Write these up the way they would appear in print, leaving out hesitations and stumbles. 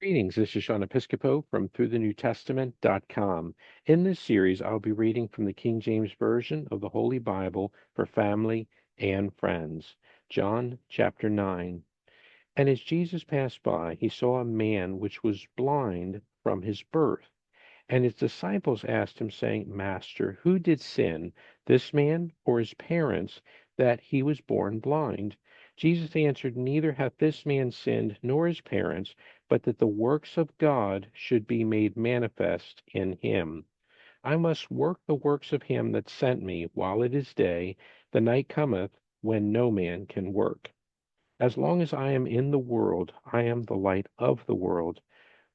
Greetings, this is Sean Episcopo from ThroughTheNewTestament.com. In this series, I'll be reading from the King James Version of the Holy Bible for family and friends. John chapter 9. And as Jesus passed by, he saw a man which was blind from his birth. And his disciples asked him, saying, Master, who did sin, this man or his parents, that he was born blind? Jesus answered, Neither hath this man sinned nor his parents, but that the works of God should be made manifest in him. I must work the works of him that sent me while it is day. The night cometh when no man can work. As long as I am in the world, I am the light of the world.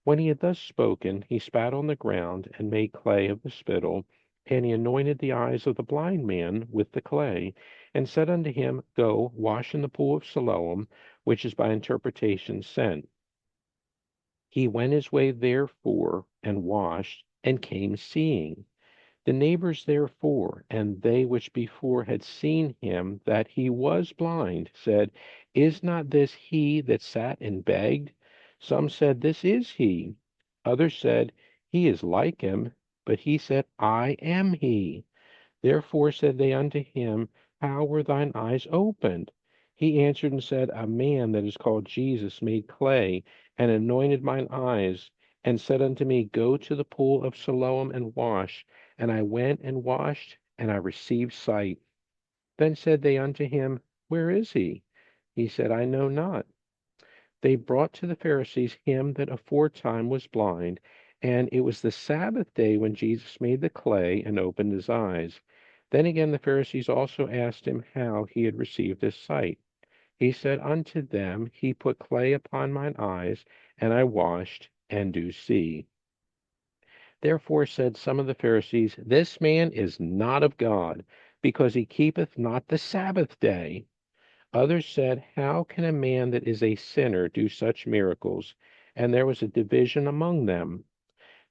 When he had thus spoken, he spat on the ground, and made clay of the spittle, and he anointed the eyes of the blind man with the clay, and said unto him, Go, wash in the pool of Siloam, which is by interpretation sent. He went his way therefore, and washed, and came seeing. The neighbors therefore, and they which before had seen him that he was blind, said, Is not this he that sat and begged? Some said, This is he. Others said, He is like him. But he said, I am he. Therefore said they unto him, How were thine eyes opened? He answered and said, A man that is called Jesus made clay, and anointed mine eyes, and said unto me, Go to the pool of Siloam and wash. And I went and washed, and I received sight. Then said they unto him, Where is he? He said, I know not. They brought to the Pharisees him that aforetime was blind, and it was the Sabbath day when Jesus made the clay and opened his eyes. Then again the Pharisees also asked him how he had received his sight. He said unto them, He put clay upon mine eyes, and I washed, and do see. Therefore said some of the Pharisees, This man is not of God, because he keepeth not the Sabbath day. Others said, How can a man that is a sinner do such miracles? And there was a division among them.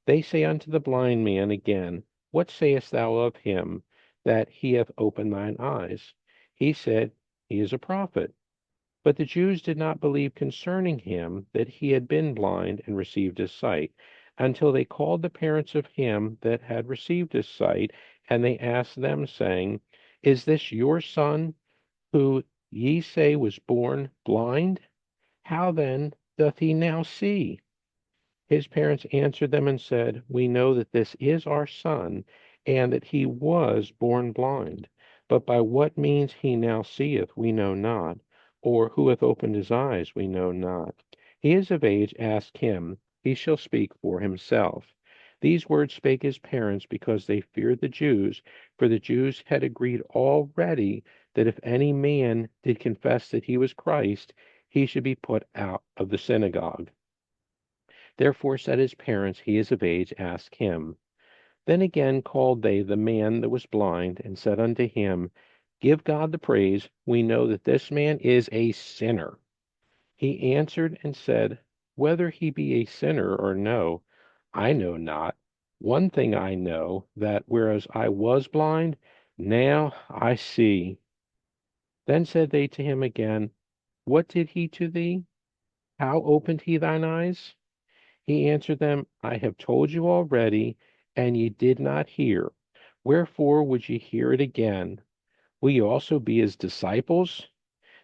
They say unto the blind man again, What sayest thou of him that he hath opened thine eyes? He said, He is a prophet. But the Jews did not believe concerning him that he had been blind and received his sight, until they called the parents of him that had received his sight, and they asked them, saying, Is this your son, who ye say was born blind? How then doth he now see? His parents answered them and said, We know that this is our son, and that he was born blind. But by what means he now seeth, we know not, or who hath opened his eyes, we know not. He is of age, ask him, he shall speak for himself. These words spake his parents because they feared the Jews, for the Jews had agreed already that if any man did confess that he was Christ, he should be put out of the synagogue. Therefore said his parents, He is of age, ask him. Then again called they the man that was blind, and said unto him, Give God the praise, we know that this man is a sinner. He answered and said, Whether he be a sinner or no, I know not. One thing I know, that whereas I was blind, now I see. Then said they to him again, What did he to thee? How opened he thine eyes? He answered them, I have told you already, and ye did not hear. Wherefore would ye hear it again? Will ye also be his disciples?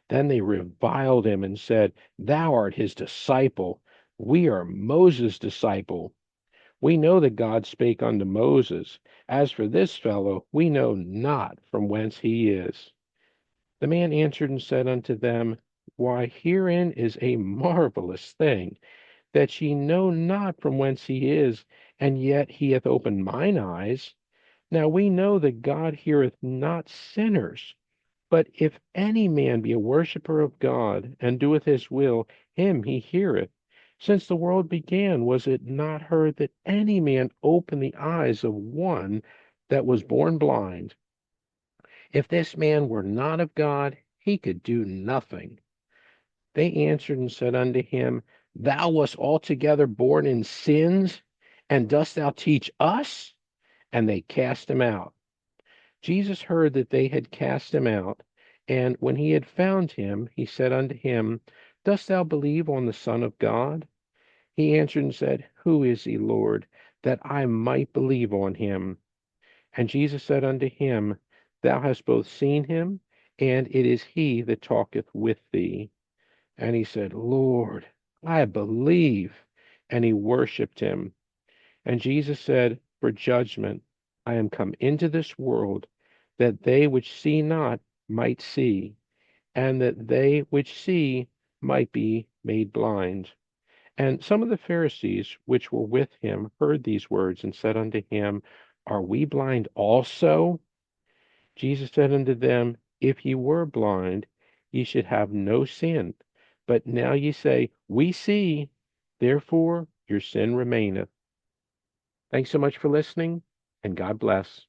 Then they reviled him and said, Thou art his disciple. We are Moses' disciple. We know that God spake unto Moses. As for this fellow, we know not from whence he is. The man answered and said unto them, Why, herein is a marvelous thing, that ye know not from whence he is, and yet he hath opened mine eyes. Now we know that God heareth not sinners, but if any man be a worshipper of God, and doeth his will, him he heareth. Since the world began, was it not heard that any man opened the eyes of one that was born blind? If this man were not of God, he could do nothing. They answered and said unto him, Thou wast altogether born in sins, and dost thou teach us? And they cast him out. Jesus heard that they had cast him out, and when he had found him, he said unto him, Dost thou believe on the Son of God? He answered and said, Who is he, Lord, that I might believe on him? And Jesus said unto him, Thou hast both seen him, and it is he that talketh with thee. And he said, Lord, I believe. And he worshipped him. And Jesus said, For judgment I am come into this world, that they which see not might see, and that they which see might be made blind. And some of the Pharisees which were with him heard these words, and said unto him, Are we blind also? Jesus said unto them, If ye were blind, ye should have no sin. But now ye say, We see, therefore your sin remaineth. Thanks so much for listening, and God bless.